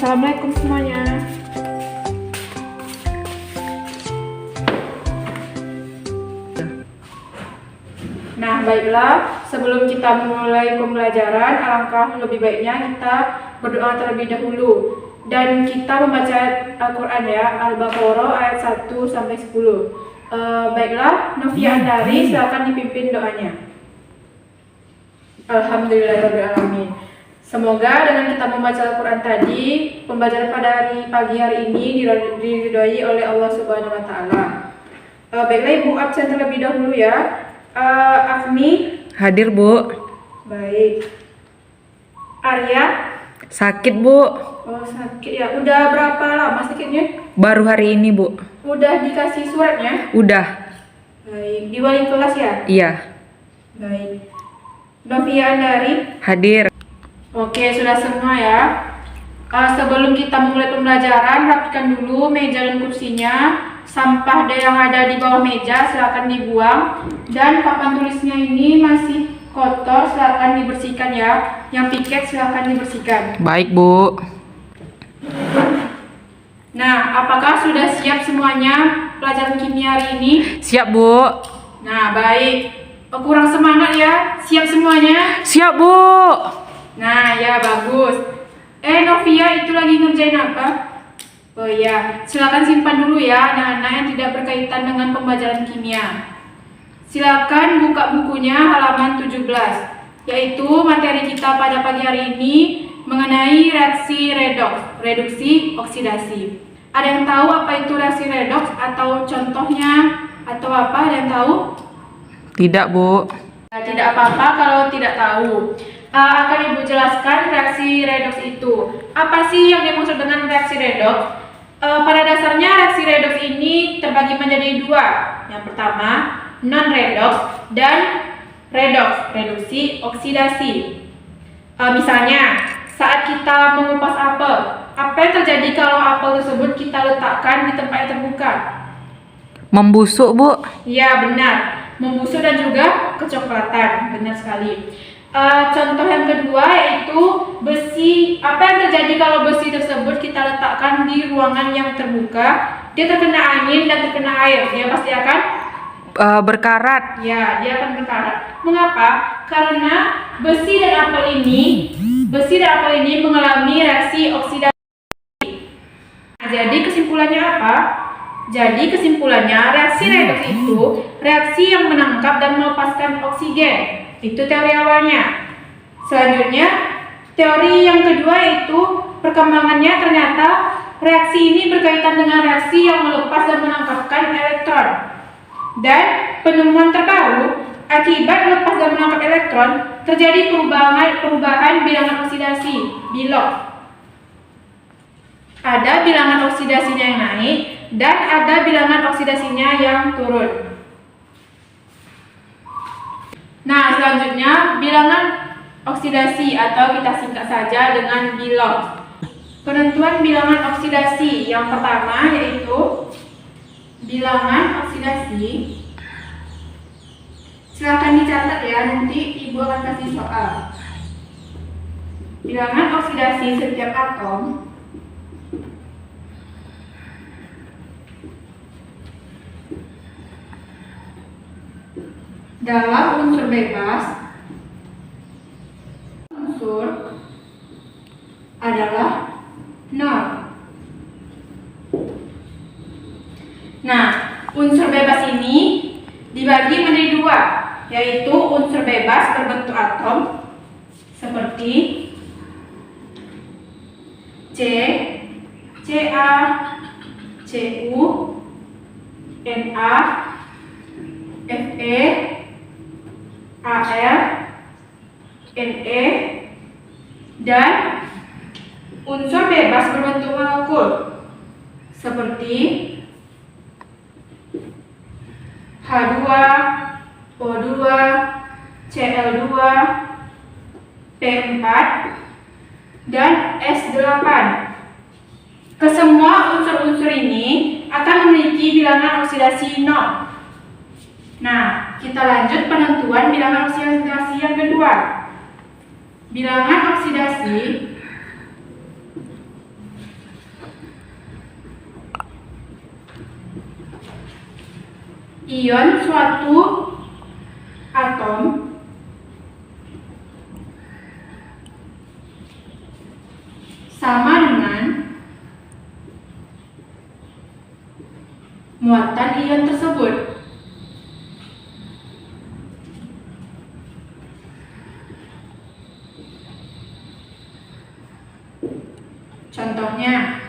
Assalamualaikum semuanya. Nah, baiklah, sebelum kita memulai pembelajaran, alangkah lebih baiknya kita berdoa terlebih dahulu. Dan kita membaca Al-Quran ya, Al-Baqarah ayat 1 sampai 10. Baiklah, Novia Andari, silakan dipimpin doanya. Alhamdulillahirrahmanirrahim. Semoga dengan kita membaca Al-Quran tadi, pembelajaran pada pagi hari ini diridhoi oleh Allah Subhanahu wa Ta'ala. Baiklah, Ibu absen terlebih dahulu ya. Afni Hadir, Bu. baik. Arya Sakit, Bu. oh sakit ya. Udah berapa lama sakitnya? Baru hari ini, Bu. Udah dikasih suratnya? Udah. Baik. Di wali kelas ya? Iya. Baik. Novia Andari. Hadir. Oke, sudah semua ya. Sebelum kita memulai pembelajaran, rapikan dulu meja dan kursinya. Sampah yang ada di bawah meja silakan dibuang. Dan papan tulisnya ini masih kotor, silakan dibersihkan ya. Yang piket silakan dibersihkan. Baik, Bu. Nah, apakah sudah siap semuanya pelajaran kimia hari ini? Siap, Bu. Nah, baik. Kurang semangat ya. Siap semuanya? Siap, Bu. Nah, ya bagus. Novia itu lagi ngerjain apa? Oh iya, silakan simpan dulu ya anak-anak yang tidak berkaitan dengan pembelajaran kimia. Silakan buka bukunya halaman 17, yaitu materi kita pada pagi hari ini mengenai reaksi redoks, reduksi oksidasi. Ada yang tahu apa itu reaksi redoks atau contohnya atau apa? Ada yang tahu? Tidak, Bu. Nah, tidak apa-apa kalau tidak tahu. Akan Ibu jelaskan reaksi redoks itu. Apa sih yang dimaksud dengan reaksi redoks? Pada dasarnya reaksi redoks ini terbagi menjadi dua. Yang pertama, non-redoks dan redoks, reduksi oksidasi. Misalnya, saat kita mengupas apel, apa yang terjadi kalau apel tersebut kita letakkan di tempat yang terbuka? Membusuk, Bu. Ya, benar. Membusuk dan juga kecoklatan. Benar sekali. Contoh yang kedua yaitu besi. Apa yang terjadi kalau besi tersebut kita letakkan di ruangan yang terbuka? Dia terkena angin dan terkena air. Dia pasti akan Berkarat. ya, dia akan berkarat. Mengapa? Karena besi dan apel ini mengalami reaksi oksidasi. Nah, jadi kesimpulannya apa? Jadi kesimpulannya reaksi redoks itu reaksi yang menangkap dan melepaskan oksigen. Itu teori awalnya. Selanjutnya, teori yang kedua yaitu perkembangannya ternyata reaksi ini berkaitan dengan reaksi yang melepas dan menangkapkan elektron. Dan penemuan terbaru, akibat melepas dan menangkap elektron, terjadi perubahan bilangan oksidasi, BILOK. Ada bilangan oksidasinya yang naik dan ada bilangan oksidasinya yang turun. Nah, selanjutnya bilangan oksidasi atau kita singkat saja dengan BILOK. Penentuan bilangan oksidasi yang pertama yaitu bilangan oksidasi. Silakan dicatat ya, nanti Ibu akan kasih soal. Bilangan oksidasi setiap atom dalam unsur bebas, unsur adalah 0. Nah, unsur bebas ini dibagi menjadi dua, yaitu unsur bebas berbentuk atom seperti C, Ca, Cu, Na, Fe, Al, Ne, dan unsur bebas berbentuk molekul seperti H2, O2, Cl2, P4, dan S8. Kesemua unsur-unsur ini akan memiliki bilangan oksidasi 0. Nah, kita lanjut penentuan bilangan oksidasi yang kedua. Bilangan oksidasi ion suatu atom sama dengan muatan ion tersebut. Contohnya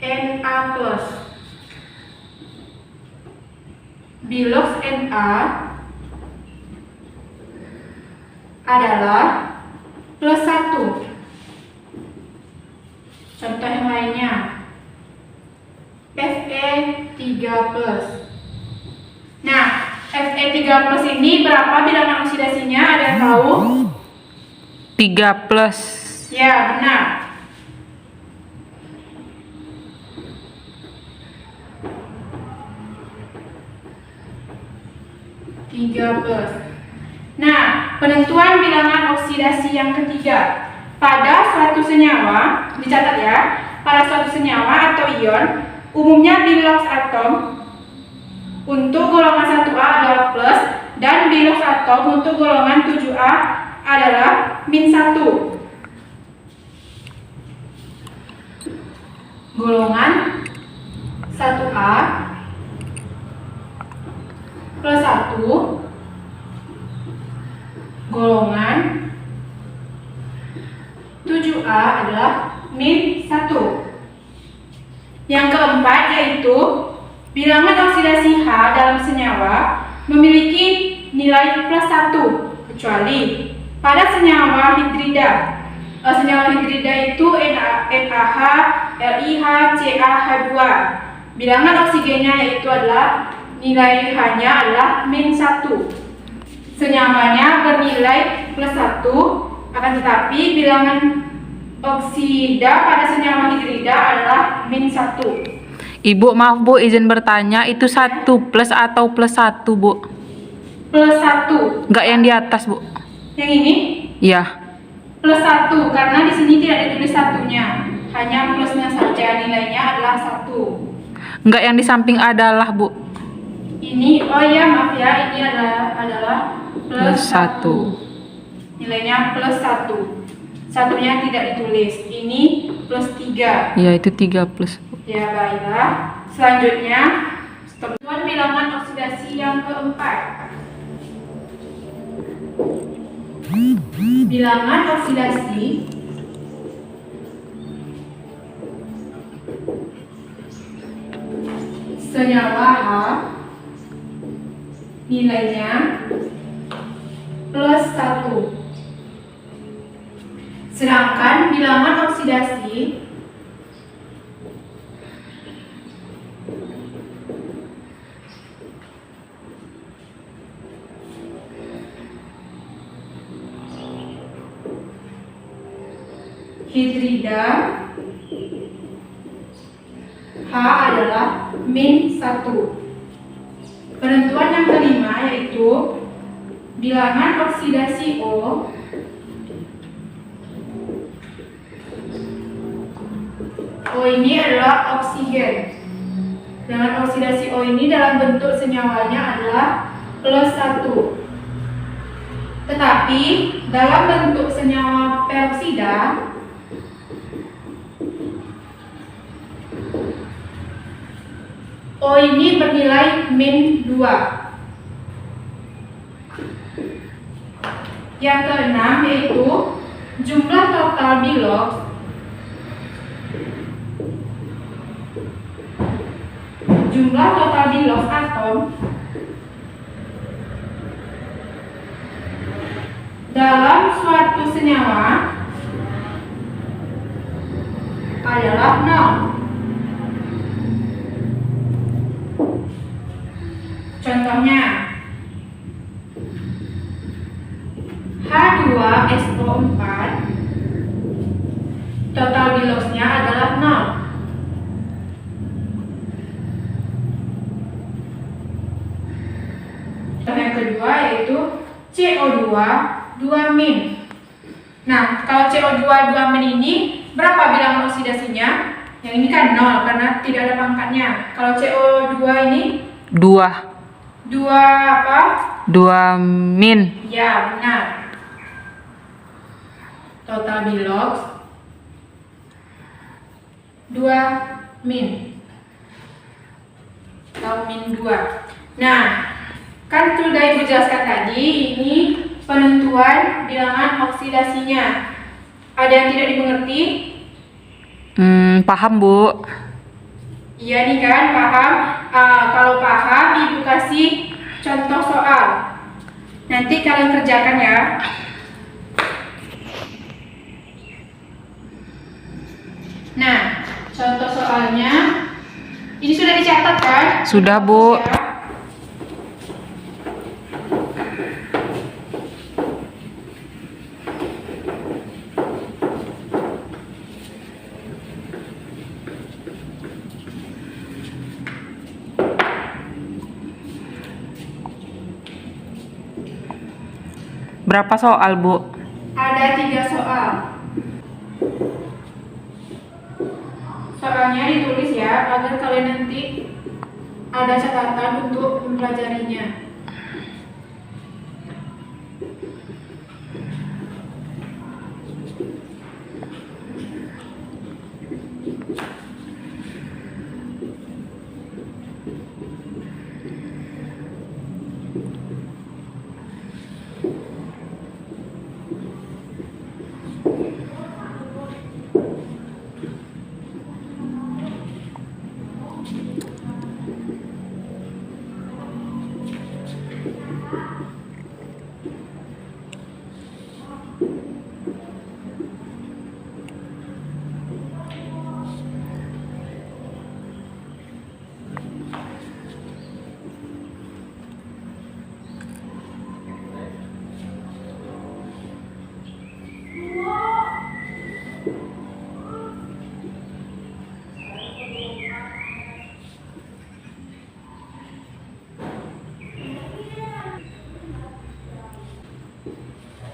Na+. Bilox Na adalah +1. Contoh yang lainnya Fe3+. Nah, Fe3+ ini berapa bilangan oksidasinya? Ada yang tahu? 3+. Ya, benar. Nah, penentuan bilangan oksidasi yang ketiga. Pada suatu senyawa, dicatat ya, pada suatu senyawa atau ion, umumnya bilox atom untuk golongan 1A adalah plus dan bilox atom untuk golongan 7A adalah -1. Golongan 1A +1, golongan 7A adalah -1. Yang keempat yaitu bilangan oksidasi H dalam senyawa memiliki nilai +1 kecuali pada senyawa hidrida. Senyawa hidrida itu NaH, LiH, CaH2. Bilangan oksigennya yaitu adalah nilai H-nya adalah -1. Senyawanya bernilai +1, akan tetapi bilangan oksida pada senyawa hidrida adalah -1. Ibu, maaf Bu, izin bertanya, itu 1+ atau +1 Bu? +1. Nggak yang di atas Bu? Yang ini Iya. +1 karena di sini tidak ditulis satunya, hanya plusnya saja, nilainya adalah 1. Nggak yang di samping adalah Bu? Ini, oh ya maaf ya, ini adalah +1. Nilainya +1. Satunya tidak ditulis. Ini +3. Iya, itu 3+. Ya baiklah. Selanjutnya, temuan bilangan oksidasi yang keempat. Bilangan oksidasi senyawa H nilainya +1. Sedangkan bilangan oksidasi hidrida H adalah -1. Penentuan yang kelima yaitu bilangan oksidasi O ini adalah oksigen. Dengan oksidasi O ini dalam bentuk senyawanya adalah +1. Tetapi dalam bentuk senyawa peroksida O ini bernilai -2. Yang keenam yaitu jumlah total bilox atom dalam suatu senyawa adalah 0. Contohnya H2SO4 total biloxnya adalah 0. Yang kedua yaitu CO2 2-. Nah, kalau CO2 2- ini berapa bilangan oksidasinya? Yang ini kan 0 karena tidak ada pangkatnya. Kalau CO2 ini 2. 2 apa? 2 min. Ya, benar. Total bilox 2 min. Atau min 2. Nah, kan sudah Ibu jelaskan tadi, ini penentuan bilangan oksidasinya. Ada yang tidak dimengerti? Paham, Bu. Iya nih kan, paham? Kalau paham, Ibu kasih contoh soal. Nanti kalian kerjakan ya. Nah, contoh soalnya, ini sudah dicatat kan? Sudah, Bu. Ya. Berapa soal, Bu? Ada 3 soal. Soalnya ditulis ya, agar kalian nanti ada catatan untuk mempelajarinya.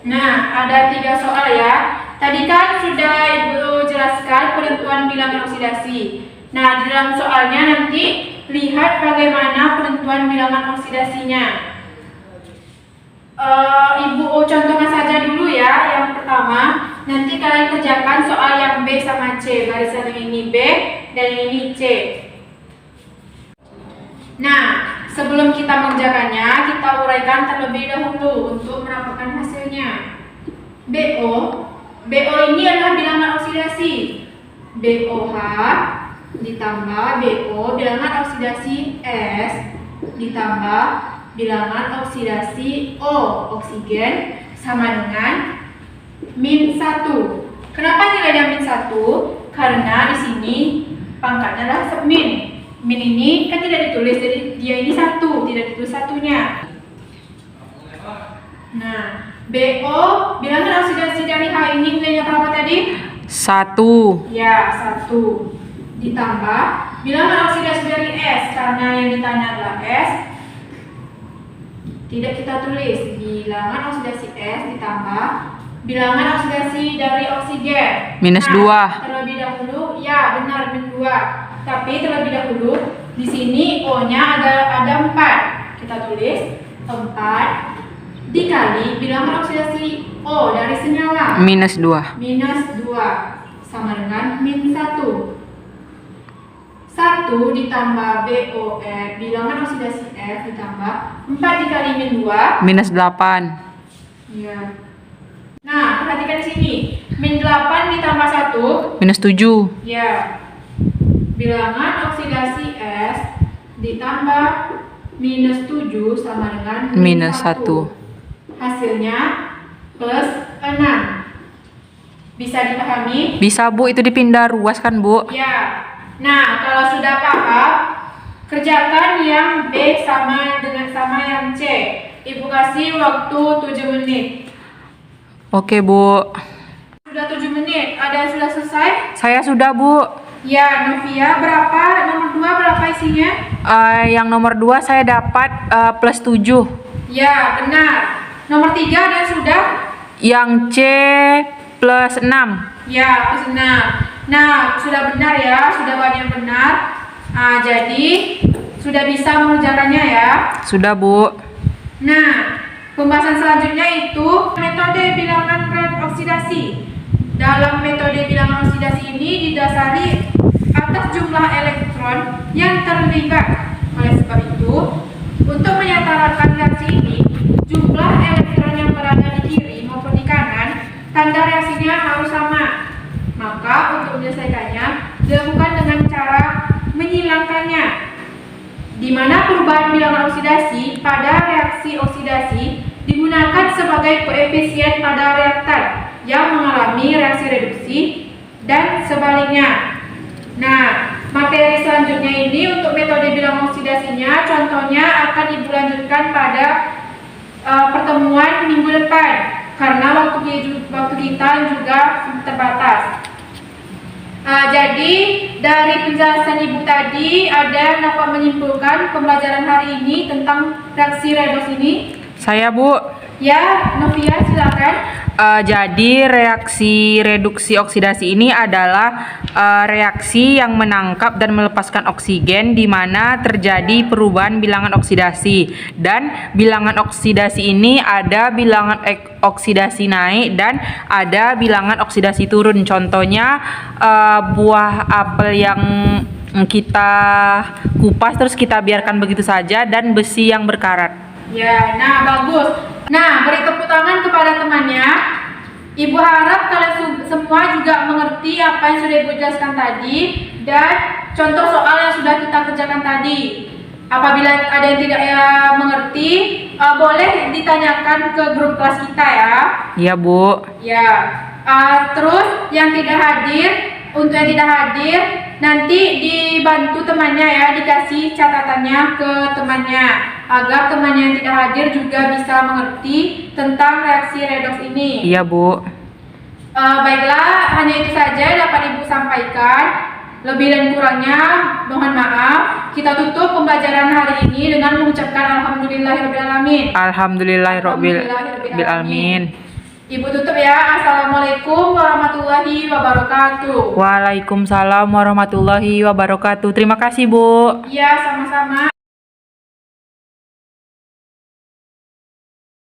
Nah, ada 3 soal ya. Tadi kan sudah Ibu jelaskan penentuan bilangan oksidasi. Nah, di dalam soalnya nanti lihat bagaimana penentuan bilangan oksidasinya. Ibu contohkan saja dulu ya. Yang pertama, nanti kalian kerjakan soal yang B sama C. Barisan yang ini B dan yang ini C. Nah, sebelum kita mengerjakannya, kita uraikan terlebih dahulu untuk mendapatkan hasilnya. BO ini adalah bilangan oksidasi. BOH ditambah BO bilangan oksidasi S ditambah bilangan oksidasi O oksigen sama dengan min 1. Kenapa nilainya min 1? Karena di sini pangkatnya adalah min. Min ini kan tidak ditulis, jadi dia ini 1, tidak ditulis satunya. Nah, BO bilangan oksidasi dari H ini nilainya berapa tadi? 1. Ya, 1. Ditambah bilangan oksidasi dari S, karena yang ditanya adalah S, tidak kita tulis. Bilangan oksidasi S ditambah bilangan oksidasi dari oksigen. Minus 2. Terlebih dahulu, ya benar, min 2. Tapi terlebih dahulu di sini O-nya ada 4. Kita tulis 4 dikali bilangan oksidasi O dari senyawa. Minus 2. Minus 2 sama dengan min 1. 1 ditambah BON bilangan oksidasi F ditambah 4 dikali min 2. Minus 8. Ya. Nah, perhatikan di sini. Min 8 ditambah 1. Minus 7. Ya. Bilangan oksidasi S ditambah minus 7 sama dengan Minus 1. Hasilnya plus 6. Bisa dipahami? Bisa, Bu, itu dipindah ruas kan, Bu? Ya. Nah, kalau sudah paham, kerjakan yang B sama yang C. Ibu kasih waktu 7 menit. Oke, Bu. Sudah 7 menit. Ada yang sudah selesai? Saya sudah, Bu. Ya, Novia, berapa? Nomor 2 berapa isinya? Yang nomor 2 saya dapat plus 7. Ya, benar. Nomor 3 ada yang sudah? Yang C plus 6. Ya, plus 6. Nah, sudah benar ya, sudah banyak yang benar. Jadi Sudah bisa mengerjakannya ya? Sudah, Bu. Nah, pembahasan selanjutnya itu metode bilangan oksidasi. Dalam metode bilangan oksidasi ini didasari atas jumlah elektron yang terlibat. Oleh sebab itu, untuk menyetarakan reaksi ini, jumlah elektron yang berada di kiri maupun di kanan, tanda reaksinya harus sama. Maka untuk menyelesaikannya dilakukan dengan cara menyilangkannya, di mana perubahan bilangan oksidasi pada reaksi oksidasi digunakan sebagai koefisien pada reaktan yang mengalami reaksi reduksi dan sebaliknya. Nah, materi selanjutnya ini untuk metode bilangan oksidasinya, contohnya akan ibu lanjutkan pada pertemuan minggu depan karena waktu kita juga terbatas. Jadi dari penjelasan ibu tadi ada yang dapat menyimpulkan pembelajaran hari ini tentang reaksi redoks ini? Saya, Bu. Ya, Novia silakan. Jadi reaksi reduksi oksidasi ini adalah reaksi yang menangkap dan melepaskan oksigen di mana terjadi perubahan bilangan oksidasi, dan bilangan oksidasi ini ada bilangan oksidasi naik dan ada bilangan oksidasi turun. Contohnya buah apel yang kita kupas terus kita biarkan begitu saja, dan besi yang berkarat. Ya, nah bagus. Nah, beri tepuk tangan kepada temannya. Ibu harap kalian semua juga mengerti apa yang sudah ibu jelaskan tadi dan contoh soal yang sudah kita kerjakan tadi. Apabila ada yang tidak mengerti, boleh ditanyakan ke grup kelas kita ya. Iya, Bu. Ya. Terus yang tidak hadir, untuk yang tidak hadir nanti dibantu temannya ya, dikasih catatannya ke temannya agar temannya yang tidak hadir juga bisa mengerti tentang reaksi redoks ini. Iya, Bu. Baiklah, hanya itu saja yang dapat ibu sampaikan. Lebih dan kurangnya mohon maaf. Kita tutup pembelajaran hari ini dengan mengucapkan alhamdulillahirobbilalamin. Alhamdulillahirobbilalamin. Ibu tutup ya. Assalamualaikum warahmatullahi wabarakatuh. Waalaikumsalam warahmatullahi wabarakatuh. Terima kasih, Bu. Iya, sama-sama.